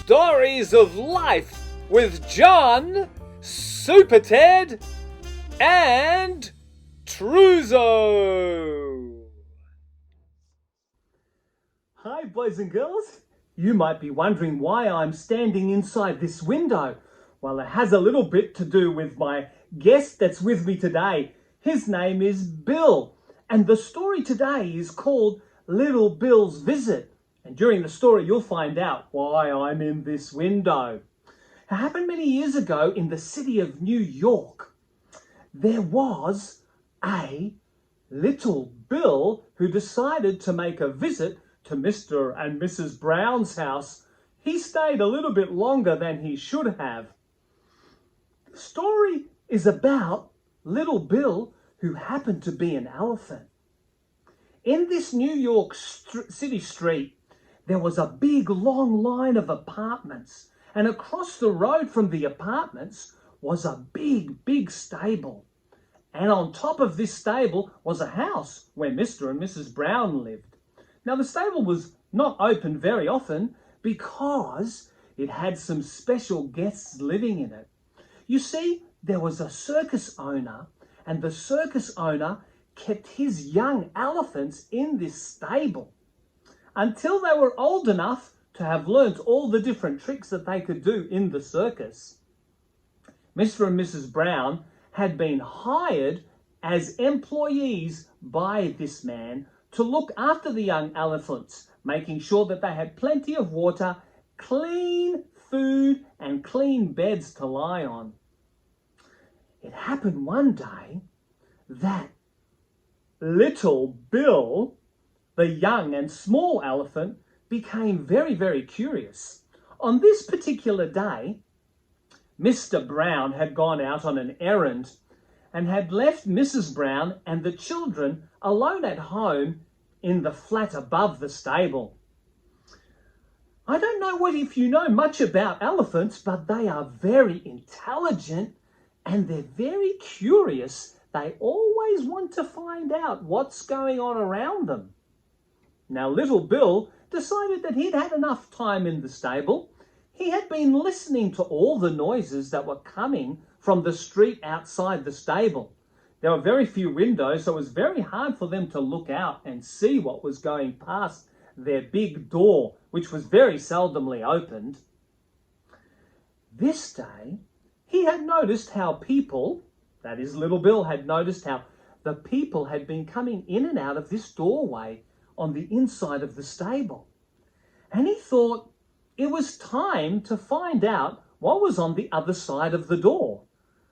Stories of Life with John, Super Ted, and Truzo. Hi, boys and girls. You might be wondering why I'm standing inside this window. Well, it has a little bit to do with my guest that's with me today. His name is Bill, and the story today is called Little Bill's Visit. And during the story, you'll find out why I'm in this window. It happened many years ago in the city of New York. There was a little Bill who decided to make a visit to Mr. and Mrs. Brown's house. He stayed a little bit longer than he should have. The story is about little Bill who happened to be an elephant. In this New York city street, there was a big long line of apartments, and across the road from the apartments was a big stable. And on top of this stable was a house where Mr. and Mrs. Brown lived. Now, the stable was not open very often because it had some special guests living in it. You see, there was a circus owner, and the circus owner kept his young elephants in this stable until they were old enough to have learnt all the different tricks that they could do in the circus. Mr. and Mrs. Brown had been hired as employees by this man to look after the young elephants, making sure that they had plenty of water, clean food, and clean beds to lie on. It happened one day that little Bill, the young and small elephant, became very curious. On this particular day, Mr. Brown had gone out on an errand and had left Mrs. Brown and the children alone at home in the flat above the stable. I don't know if you know much about elephants, but they are very intelligent and they're very curious. They always want to find out what's going on around them. Now, little Bill decided that he'd had enough time in the stable. He had been listening to all the noises that were coming from the street outside the stable. There were very few windows, so it was very hard for them to look out and see what was going past their big door, which was very seldomly opened. This day, he had noticed how people, that is, little Bill had noticed how the people had been coming in and out of this doorway on the inside of the stable. And he thought it was time to find out what was on the other side of the door.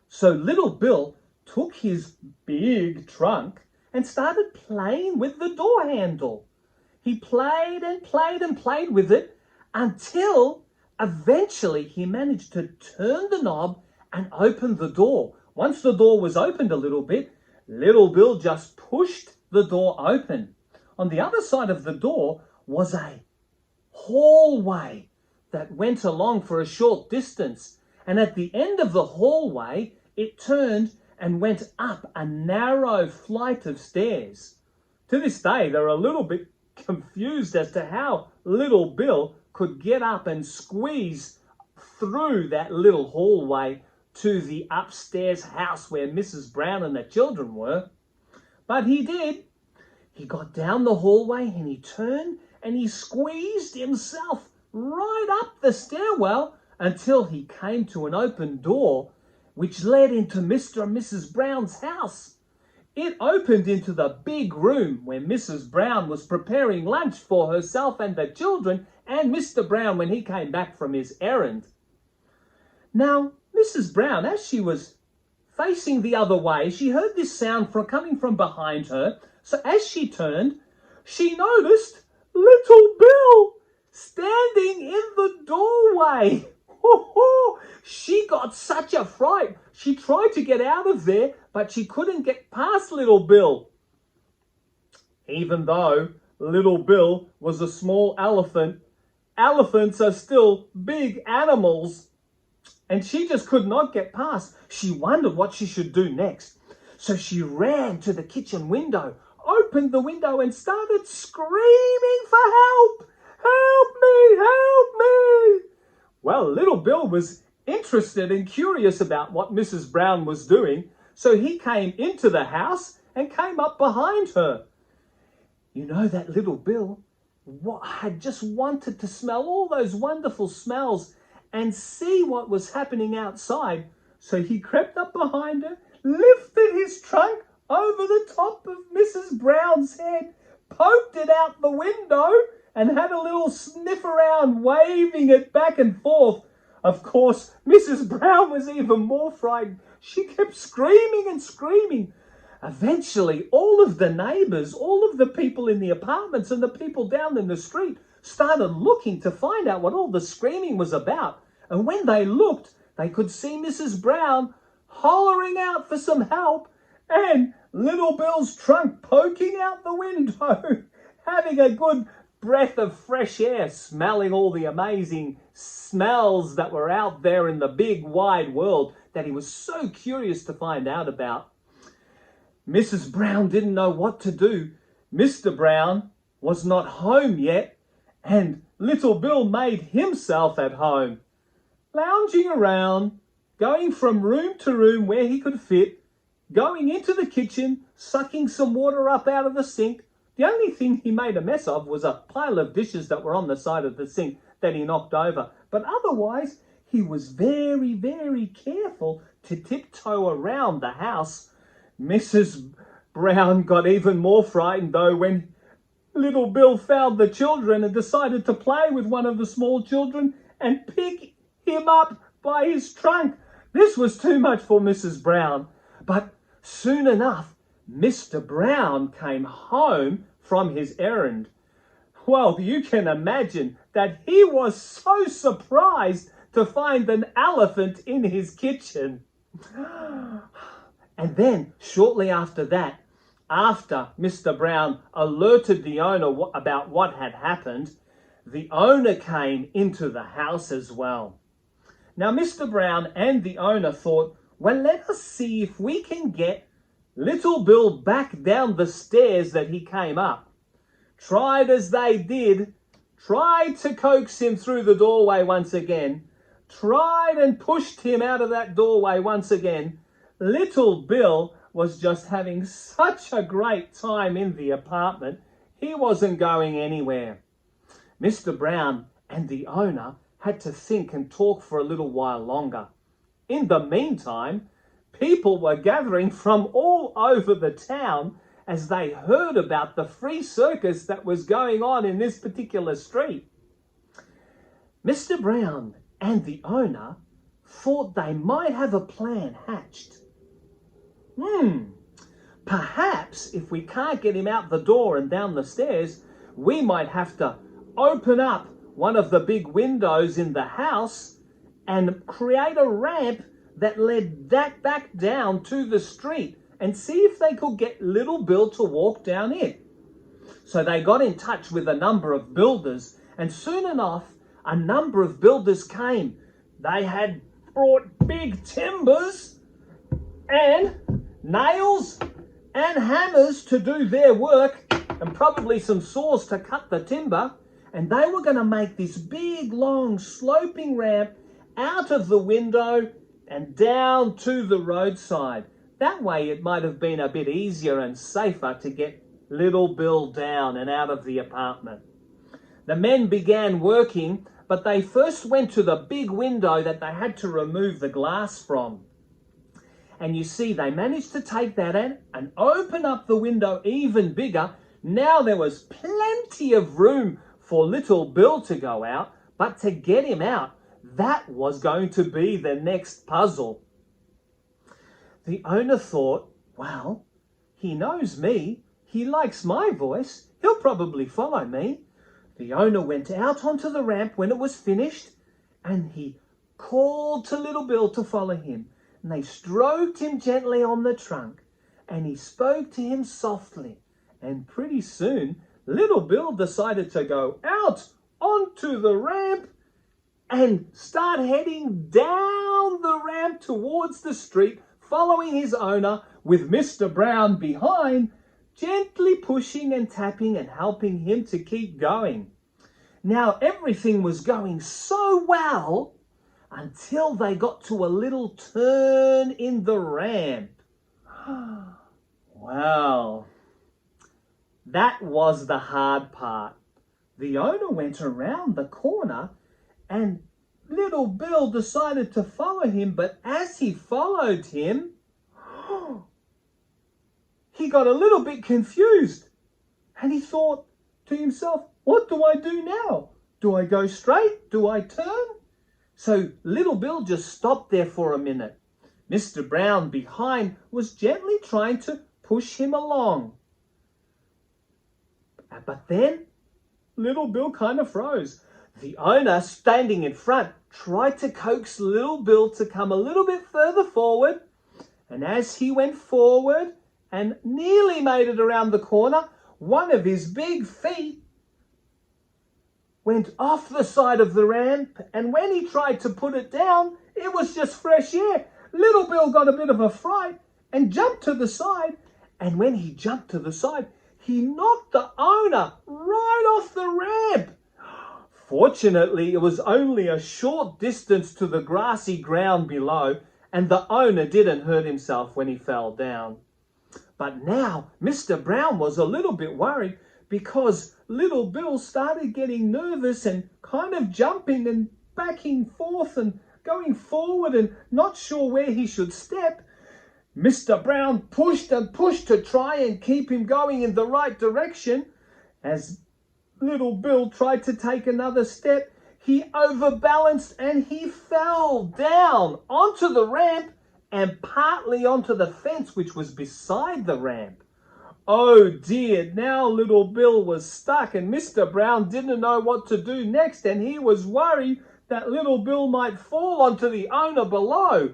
So little Bill took his big trunk and started playing with the door handle. He played and played with it until eventually he managed to turn the knob and open the door. Once the door was opened a little bit, little Bill just pushed the door open. On the other side of the door was a hallway that went along for a short distance. And at the end of the hallway, it turned and went up a narrow flight of stairs. To this day, they're a little bit confused as to how little Bill could get up and squeeze through that little hallway to the upstairs house where Mrs. Brown and the children were. But he did. He got down the hallway and he turned and he squeezed himself right up the stairwell until he came to an open door which led into Mr. and Mrs. Brown's house. It opened into the big room where Mrs. Brown was preparing lunch for herself and the children and Mr. Brown when he came back from his errand. Now, Mrs. Brown, as she was facing the other way, she heard this sound coming from behind her. So as she turned, she noticed little Bill standing in the doorway. She got such a fright. She tried to get out of there, but she couldn't get past little Bill. Even though little Bill was a small elephant, elephants are still big animals. And she just could not get past. She wondered what she should do next. So she ran to the kitchen window, opened the window and started screaming for help. Help me, help me. Well, little Bill was interested and curious about what Mrs. Brown was doing, so he came into the house and came up behind her. You know that little Bill had just wanted to smell all those wonderful smells and see what was happening outside, so he crept up behind her, lifted his trunk over the top of Mrs. Brown's head, poked it out the window, and had a little sniff around, waving it back and forth. Of course, Mrs. Brown was even more frightened. She kept screaming and screaming. Eventually, all of the neighbours, all of the people in the apartments and the people down in the street started looking to find out what all the screaming was about. And when they looked, they could see Mrs. Brown hollering out for some help and little Bill's trunk poking out the window, having a good breath of fresh air, smelling all the amazing smells that were out there in the big wide world that he was so curious to find out about. Mrs. Brown didn't know what to do. Mr. Brown was not home yet, and little Bill made himself at home, lounging around, going from room to room where he could fit, going into the kitchen, sucking some water up out of the sink. The only thing he made a mess of was a pile of dishes that were on the side of the sink that he knocked over. But otherwise, he was very, very careful to tiptoe around the house. Mrs. Brown got even more frightened, though, when little Bill found the children and decided to play with one of the small children and pick him up by his trunk. This was too much for Mrs. Brown. But soon enough, Mr. Brown came home from his errand. Well, you can imagine that he was so surprised to find an elephant in his kitchen. And then, shortly after that, after Mr. Brown alerted the owner about what had happened, the owner came into the house as well. Now, Mr. Brown and the owner thought, well, let us see if we can get little Bill back down the stairs that he came up. Tried as they did, tried to coax him through the doorway once again, tried and pushed him out of that doorway once again. Little Bill was just having such a great time in the apartment, he wasn't going anywhere. Mr. Brown and the owner had to think and talk for a little while longer. In the meantime, people were gathering from all over the town as they heard about the free circus that was going on in this particular street. Mr. Brown and the owner thought they might have a plan hatched. Perhaps if we can't get him out the door and down the stairs, we might have to open up one of the big windows in the house and create a ramp that led that back down to the street and see if they could get little Bill to walk down it. So they got in touch with a number of builders, and soon enough, a number of builders came. They had brought big timbers and nails and hammers to do their work, and probably some saws to cut the timber, and they were going to make this big, long, sloping ramp out of the window and down to the roadside. That way it might have been a bit easier and safer to get little Bill down and out of the apartment. The men began working, but they first went to the big window that they had to remove the glass from. And you see, they managed to take that in and open up the window even bigger. Now there was plenty of room for little Bill to go out, but to get him out, that was going to be the next puzzle. The owner thought, well, he knows me, he likes my voice, he'll probably follow me. The owner went out onto the ramp when it was finished, and he called to little Bill to follow him. And they stroked him gently on the trunk, and he spoke to him softly. And pretty soon, little Bill decided to go out onto the ramp and start heading down the ramp towards the street, following his owner with Mr. Brown behind, gently pushing and tapping and helping him to keep going. Now, everything was going so well until they got to a little turn in the ramp. Well, that was the hard part. The owner went around the corner and little Bill decided to follow him, but as he followed him, he got a little bit confused and he thought to himself, what do I do now? Do I go straight? Do I turn? So little Bill just stopped there for a minute. Mr. Brown behind was gently trying to push him along. But then little Bill kind of froze. The owner, standing in front, tried to coax little Bill to come a little bit further forward. And as he went forward and nearly made it around the corner, one of his big feet went off the side of the ramp. And when he tried to put it down, it was just fresh air. Little Bill got a bit of a fright and jumped to the side. And when he jumped to the side, he knocked the owner right off the ramp. Fortunately, it was only a short distance to the grassy ground below, and the owner didn't hurt himself when he fell down. But now Mr. Brown was a little bit worried because little Bill started getting nervous and kind of jumping and backing forth and going forward and not sure where he should step. Mr. Brown pushed and pushed to try and keep him going in the right direction. As little Bill tried to take another step, he overbalanced and he fell down onto the ramp and partly onto the fence which was beside the ramp. Oh dear, now little Bill was stuck and Mr. Brown didn't know what to do next, and he was worried that little Bill might fall onto the owner below.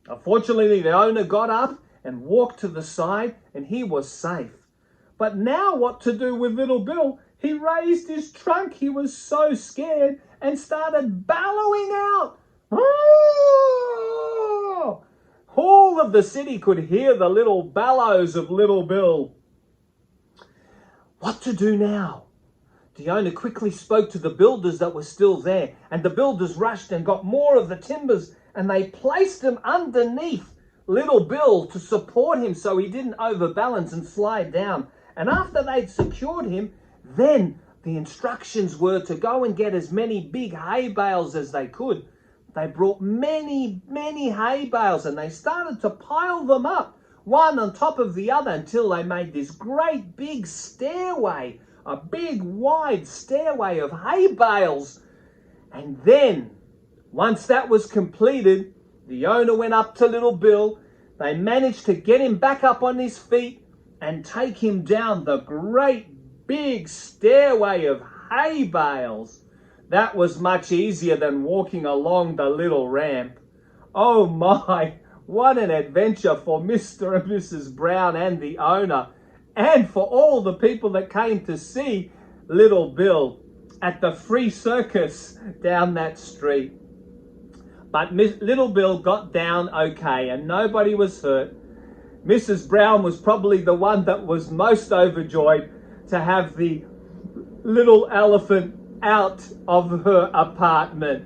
Unfortunately, the owner got up and walked to the side and he was safe. But now what to do with little Bill? He raised his trunk, he was so scared, and started bellowing out. "Oh!" All of the city could hear the little bellows of little Bill. What to do now? The owner quickly spoke to the builders that were still there, and the builders rushed and got more of the timbers, and they placed them underneath little Bill to support him so he didn't overbalance and slide down. And after they'd secured him, then the instructions were to go and get as many big hay bales as they could. They brought many hay bales and they started to pile them up, one on top of the other, until they made this great big stairway, a big wide stairway of hay bales. And then, once that was completed, the owner went up to little Bill. They managed to get him back up on his feet and take him down the great big stairway of hay bales. That was much easier than walking along the little ramp. Oh my, what an adventure for Mr. and Mrs. Brown and the owner, and for all the people that came to see little Bill at the free circus down that street. But little Bill got down okay and nobody was hurt. Mrs. Brown was probably the one that was most overjoyed to have the little elephant out of her apartment.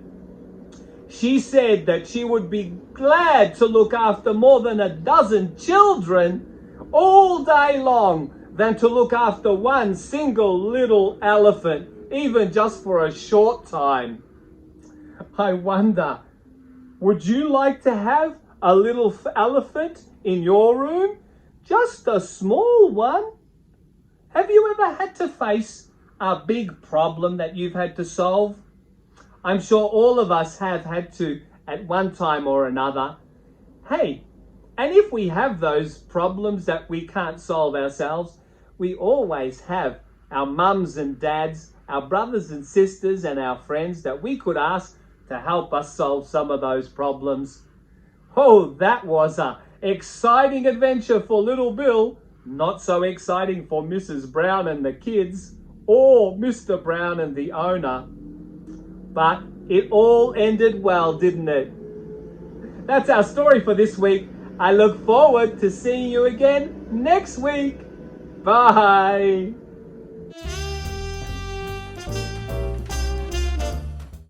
She said that she would be glad to look after more than a dozen children all day long than to look after one single little elephant, even just for a short time. I wonder, would you like to have a little elephant in your room? Just a small one? Have you ever had to face a big problem that you've had to solve? I'm sure all of us have had to at one time or another. Hey, and if we have those problems that we can't solve ourselves, we always have our mums and dads, our brothers and sisters and our friends that we could ask to help us solve some of those problems. Oh, that was an exciting adventure for little Bill. Not so exciting for Mrs. Brown and the kids, or Mr. Brown and the owner. But it all ended well, didn't it? That's our story for this week. I look forward to seeing you again next week. Bye.